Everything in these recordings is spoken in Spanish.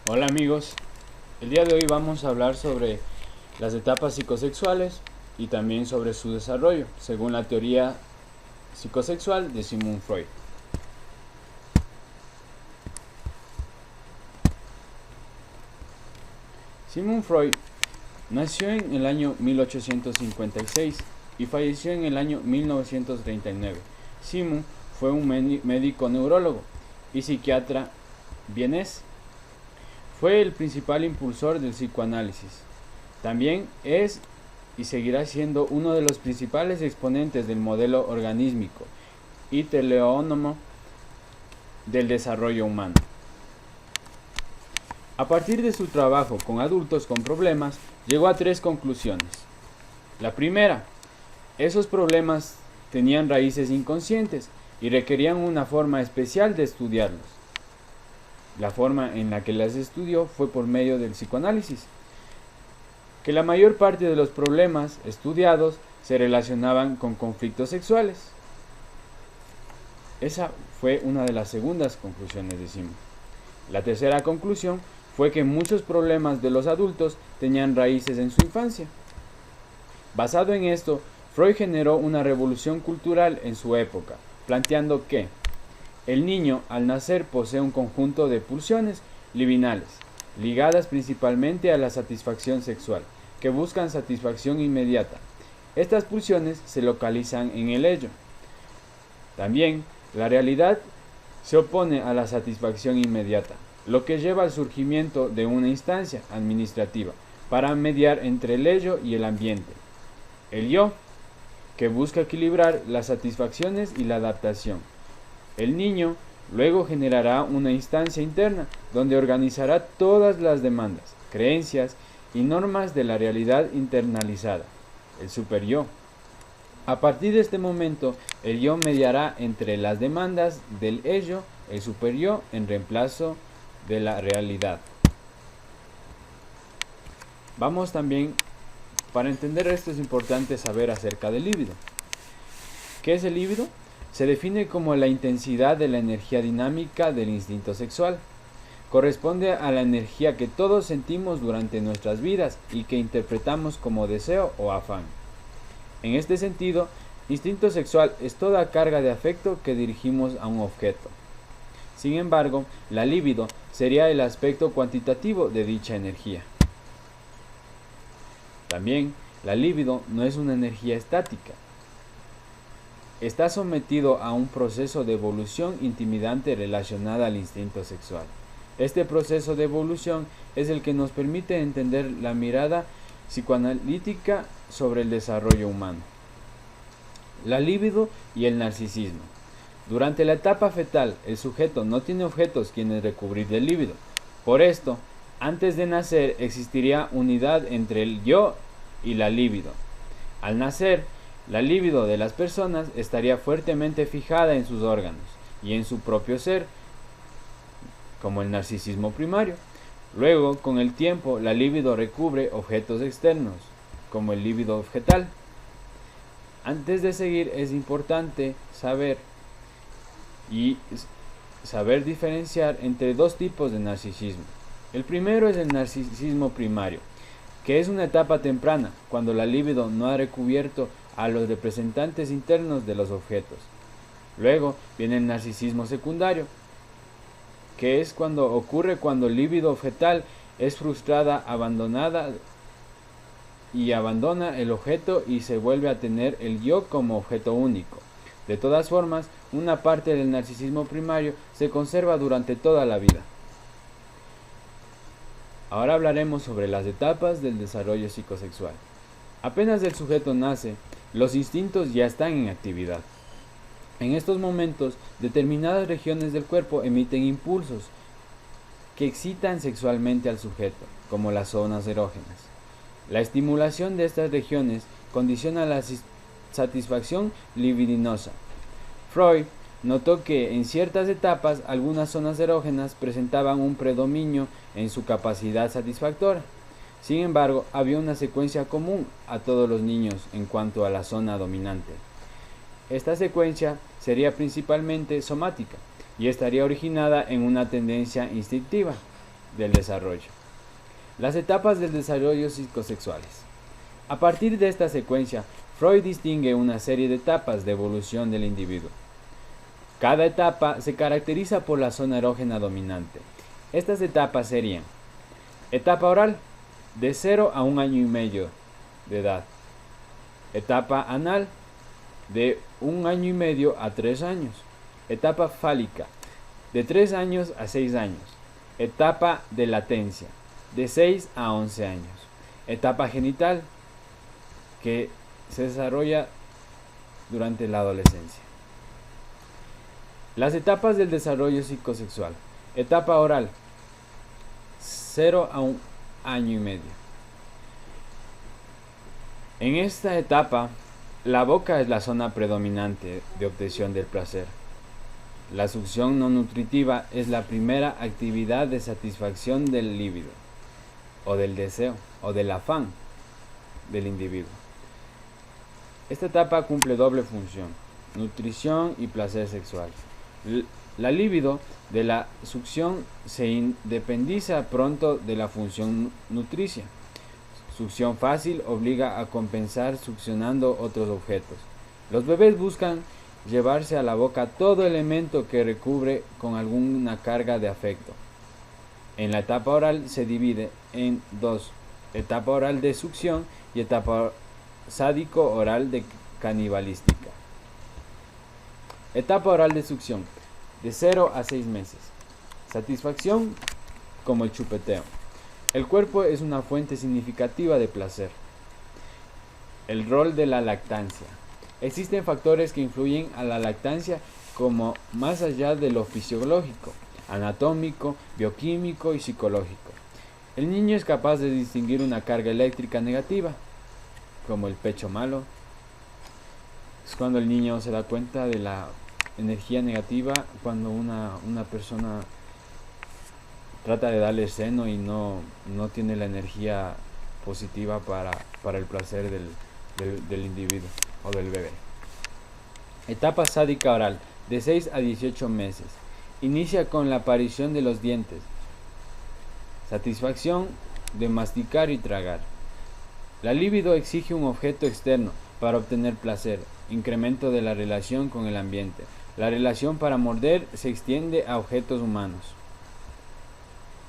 Hola amigos, el día de hoy vamos a hablar sobre las etapas psicosexuales y también sobre su desarrollo, según la teoría psicosexual de Sigmund Freud. Sigmund Freud nació en el año 1856 y falleció en el año 1939. Sigmund fue un médico neurólogo y psiquiatra vienés. Fue el principal impulsor del psicoanálisis. También es y seguirá siendo uno de los principales exponentes del modelo organísmico y teleónomo del desarrollo humano. A partir de su trabajo con adultos con problemas, llegó a tres conclusiones. La primera, esos problemas tenían raíces inconscientes y requerían una forma especial de estudiarlos. La forma en la que las estudió fue por medio del psicoanálisis, que la mayor parte de los problemas estudiados se relacionaban con conflictos sexuales. Esa fue una de las segundas conclusiones de Sigmund. La tercera conclusión fue que muchos problemas de los adultos tenían raíces en su infancia. Basado en esto, Freud generó una revolución cultural en su época, planteando que el niño al nacer posee un conjunto de pulsiones libidinales, ligadas principalmente a la satisfacción sexual, que buscan satisfacción inmediata. Estas pulsiones se localizan en el ello. También, la realidad se opone a la satisfacción inmediata, lo que lleva al surgimiento de una instancia administrativa para mediar entre el ello y el ambiente. El yo, que busca equilibrar las satisfacciones y la adaptación. El niño luego generará una instancia interna donde organizará todas las demandas, creencias y normas de la realidad internalizada, el superyo. A partir de este momento, el yo mediará entre las demandas del ello, el superyo, en reemplazo de la realidad. Vamos también, para entender esto es importante saber acerca del líbido. ¿Qué es el líbido? Se define como la intensidad de la energía dinámica del instinto sexual. Corresponde a la energía que todos sentimos durante nuestras vidas y que interpretamos como deseo o afán. En este sentido, instinto sexual es toda carga de afecto que dirigimos a un objeto. Sin embargo, la libido sería el aspecto cuantitativo de dicha energía. También, la libido no es una energía estática. Está sometido a un proceso de evolución intimidante relacionada al instinto sexual. Este proceso de evolución es el que nos permite entender la mirada psicoanalítica sobre el desarrollo humano. La libido y el narcisismo. Durante la etapa fetal, el sujeto no tiene objetos quienes recubrir del líbido. Por esto, antes de nacer existiría unidad entre el yo y la libido. Al nacer, la libido de las personas estaría fuertemente fijada en sus órganos y en su propio ser, como el narcisismo primario. Luego, con el tiempo, la libido recubre objetos externos, como el líbido objetal. Antes de seguir, es importante saber diferenciar entre dos tipos de narcisismo. El primero es el narcisismo primario, que es una etapa temprana, cuando la libido no ha recubierto a los representantes internos de los objetos. Luego viene el narcisismo secundario, que es cuando ocurre cuando el líbido objetal es frustrada, abandonada y abandona el objeto y se vuelve a tener el yo como objeto único. De todas formas, una parte del narcisismo primario se conserva durante toda la vida. Ahora hablaremos sobre las etapas del desarrollo psicosexual. Apenas el sujeto nace, los instintos ya están en actividad. En estos momentos, determinadas regiones del cuerpo emiten impulsos que excitan sexualmente al sujeto, como las zonas erógenas. La estimulación de estas regiones condiciona la satisfacción libidinosa. Freud notó que en ciertas etapas algunas zonas erógenas presentaban un predominio en su capacidad satisfactora. Sin embargo, había una secuencia común a todos los niños en cuanto a la zona dominante. Esta secuencia sería principalmente somática y estaría originada en una tendencia instintiva. del desarrollo. Las etapas del desarrollo psicosexuales. A partir de esta secuencia, Freud distingue una serie de etapas de evolución del individuo. Cada etapa se caracteriza por la zona erógena dominante. Estas etapas serían: etapa oral, de 0 a 1 año y medio de edad. Etapa anal, de 1 año y medio a 3 años. Etapa fálica, de 3 años a 6 años. Etapa de latencia, de 6 a 11 años. Etapa genital, que se desarrolla durante la adolescencia. Las etapas del desarrollo psicosexual. Etapa oral, 0 a 1 año y medio. En esta etapa, la boca es la zona predominante de obtención del placer. La succión no nutritiva es la primera actividad de satisfacción del líbido, o del deseo, o del afán del individuo. Esta etapa cumple doble función: nutrición y placer sexual. La libido de la succión se independiza pronto de la función nutricia. Succión fácil obliga a compensar succionando otros objetos. Los bebés buscan llevarse a la boca todo elemento que recubre con alguna carga de afecto. En la etapa oral se divide en dos: etapa oral de succión y etapa sádico oral de canibalística. Etapa oral de succión, de 0 a 6 meses. Satisfacción como el chupeteo. El cuerpo es una fuente significativa de placer. El rol de la lactancia. Existen factores que influyen a la lactancia como más allá de lo fisiológico, anatómico, bioquímico y psicológico. El niño es capaz de distinguir una carga eléctrica negativa, como el pecho malo. Es cuando el niño se da cuenta de la energía negativa, cuando una persona trata de darle seno y no tiene la energía positiva para el placer del individuo o del bebé. Etapa sádica oral, de 6 a 18 meses. Inicia con la aparición de los dientes. Satisfacción de masticar y tragar. La libido exige un objeto externo para obtener placer, incremento de la relación con el ambiente. La relación para morder se extiende a objetos humanos.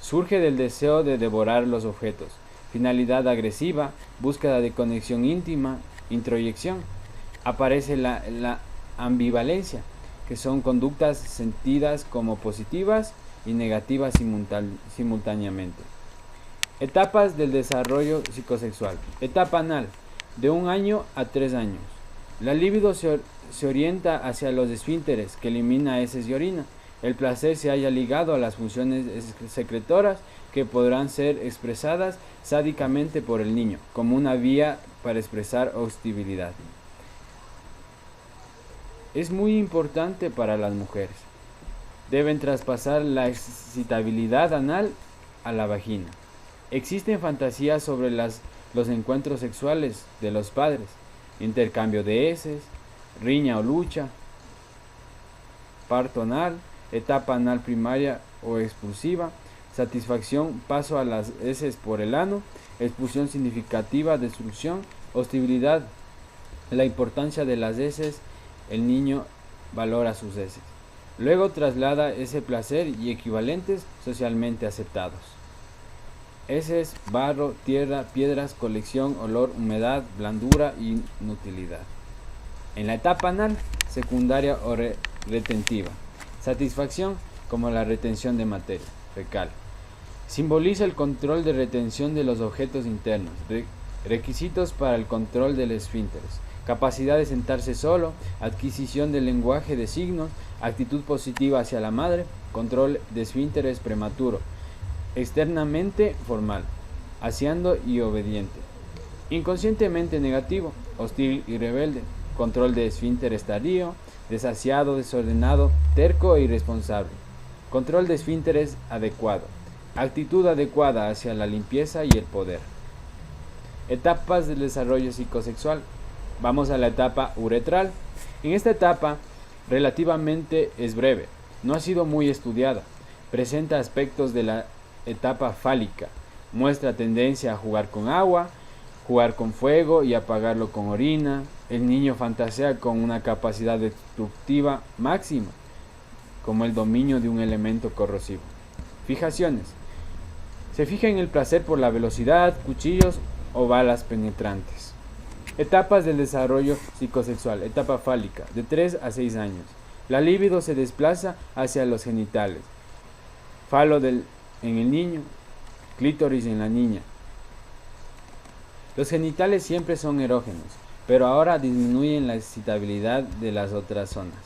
Surge del deseo de devorar los objetos. Finalidad agresiva, búsqueda de conexión íntima, introyección. Aparece la ambivalencia, que son conductas sentidas como positivas y negativas simultáneamente. Etapas del desarrollo psicosexual. Etapa anal, de 1 año a 3 años. La libido se orienta hacia los esfínteres, que elimina heces y orina. El placer se halla ligado a las funciones secretoras que podrán ser expresadas sádicamente por el niño, como una vía para expresar hostilidad. Es muy importante para las mujeres. Deben traspasar la excitabilidad anal a la vagina. Existen fantasías sobre los encuentros sexuales de los padres, intercambio de heces, riña o lucha, parto anal, etapa anal primaria o expulsiva, satisfacción, paso a las heces por el ano, expulsión significativa, destrucción, hostilidad, la importancia de las heces, el niño valora sus heces. Luego traslada ese placer y equivalentes socialmente aceptados. Heces, barro, tierra, piedras, colección, olor, humedad, blandura y inutilidad. En la etapa anal, secundaria o retentiva. Satisfacción como la retención de materia fecal. Simboliza el control de retención de los objetos internos. Requisitos para el control de los esfínteres. Capacidad de sentarse solo, adquisición del lenguaje de signos, actitud positiva hacia la madre, control de esfínteres prematuro. Externamente formal, aseando y obediente. Inconscientemente negativo, hostil y rebelde. Control de esfínteres tardío, desasiado, desordenado, terco e irresponsable. Control de esfínteres adecuado. Actitud adecuada hacia la limpieza y el poder. Etapas del desarrollo psicosexual. Vamos a la etapa uretral. En esta etapa, relativamente es breve, no ha sido muy estudiada. Presenta aspectos de la etapa fálica. Muestra tendencia a jugar con agua, jugar con fuego y apagarlo con orina. El niño fantasea con una capacidad destructiva máxima, como el dominio de un elemento corrosivo. Fijaciones. Se fija en el placer por la velocidad, cuchillos o balas penetrantes. Etapas del desarrollo psicosexual. Etapa fálica, de 3 a 6 años. La libido se desplaza hacia los genitales. Falo en el niño, clítoris en la niña. Los genitales siempre son erógenos, pero ahora disminuyen la excitabilidad de las otras zonas.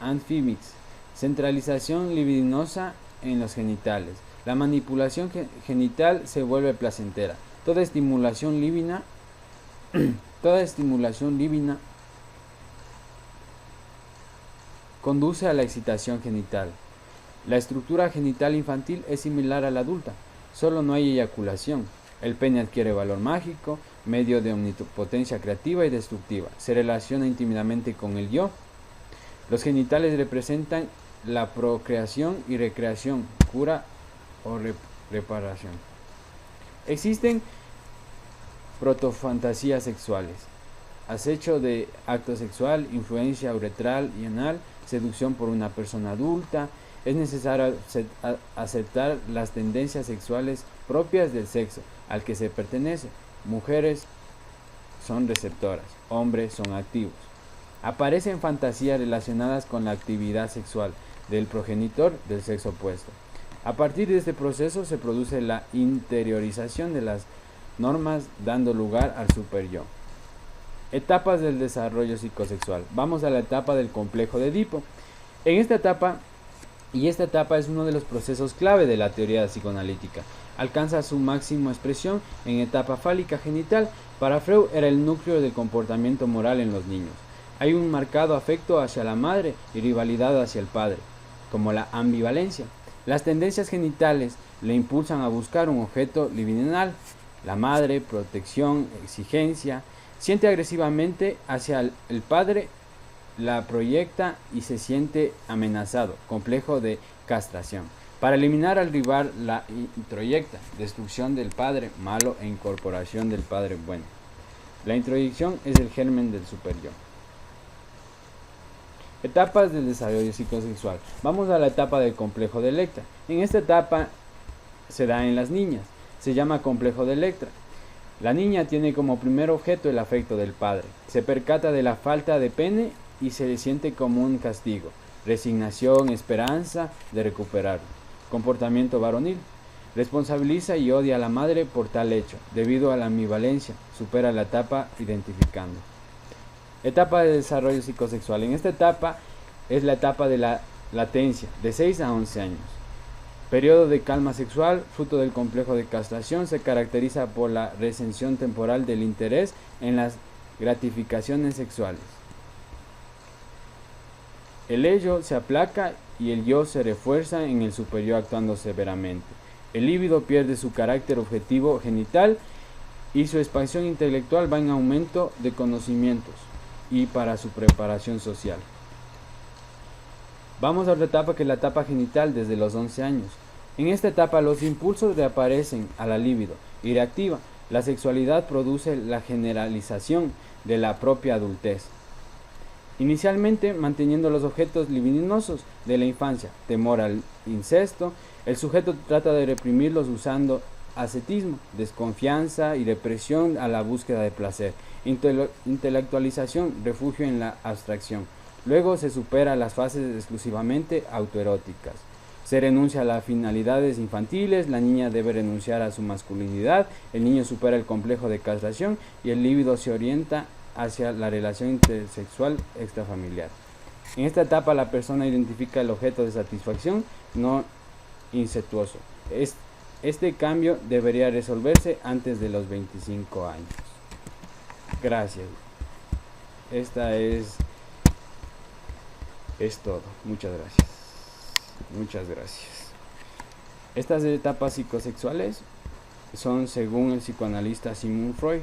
Anfimix. Centralización libidinosa en los genitales. La manipulación genital se vuelve placentera. Toda estimulación líbina conduce a la excitación genital. La estructura genital infantil es similar a la adulta, solo no hay eyaculación. El pene adquiere valor mágico, medio de omnipotencia creativa y destructiva. Se relaciona íntimamente con el yo. Los genitales representan la procreación y recreación, cura o reparación. Existen protofantasías sexuales: acecho de acto sexual, influencia uretral y anal, seducción por una persona adulta. Es necesario aceptar las tendencias sexuales propias del sexo al que se pertenece. Mujeres son receptoras, hombres son activos. Aparecen fantasías relacionadas con la actividad sexual del progenitor del sexo opuesto. A partir de este proceso se produce la interiorización de las normas, dando lugar al superyo. Etapas del desarrollo psicosexual. Vamos a la etapa del complejo de Edipo. Esta etapa es uno de los procesos clave de la teoría psicoanalítica. Alcanza su máxima expresión en etapa fálica genital. Para Freud era el núcleo del comportamiento moral en los niños. Hay un marcado afecto hacia la madre y rivalidad hacia el padre, como la ambivalencia. Las tendencias genitales le impulsan a buscar un objeto libidinal. La madre, protección, exigencia. Siente agresivamente hacia el padre, la proyecta y se siente amenazado. Complejo de castración. Para eliminar al rival la introyecta. Destrucción del padre malo e incorporación del padre bueno. La introyección es el germen del superyo. Etapas del desarrollo psicosexual. Vamos a la etapa del complejo de Electra. En esta etapa se da en las niñas. Se llama complejo de Electra. La niña tiene como primer objeto el afecto del padre. Se percata de la falta de pene y se le siente como un castigo. Resignación, esperanza de recuperarlo. Comportamiento varonil. Responsabiliza y odia a la madre por tal hecho. Debido a la ambivalencia, supera la etapa identificando. Etapa de desarrollo psicosexual. En esta etapa es la etapa de la latencia, de 6 a 11 años. Periodo de calma sexual, fruto del complejo de castración, se caracteriza por la recensión temporal del interés en las gratificaciones sexuales. El ello se aplaca y el yo se refuerza en el superior actuando severamente. El líbido pierde su carácter objetivo genital y su expansión intelectual va en aumento de conocimientos y para su preparación social. Vamos a otra etapa que es la etapa genital desde los 11 años. En esta etapa los impulsos reaparecen a la libido y reactiva. La sexualidad produce la generalización de la propia adultez. Inicialmente manteniendo los objetos libidinosos de la infancia, temor al incesto, el sujeto trata de reprimirlos usando ascetismo, desconfianza y represión a la búsqueda de placer, intelectualización, refugio en la abstracción. Luego se supera las fases exclusivamente autoeróticas. Se renuncia a las finalidades infantiles, la niña debe renunciar a su masculinidad, el niño supera el complejo de castración y el líbido se orienta hacia la relación intersexual extrafamiliar. En esta etapa la persona identifica el objeto de satisfacción no incestuoso. Este cambio debería resolverse antes de los 25 años. Gracias. Esta es todo. Muchas gracias. Muchas gracias. Estas etapas psicosexuales son según el psicoanalista Sigmund Freud.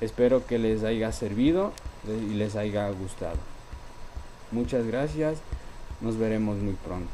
Espero que les haya servido y les haya gustado. Muchas gracias. Nos veremos muy pronto.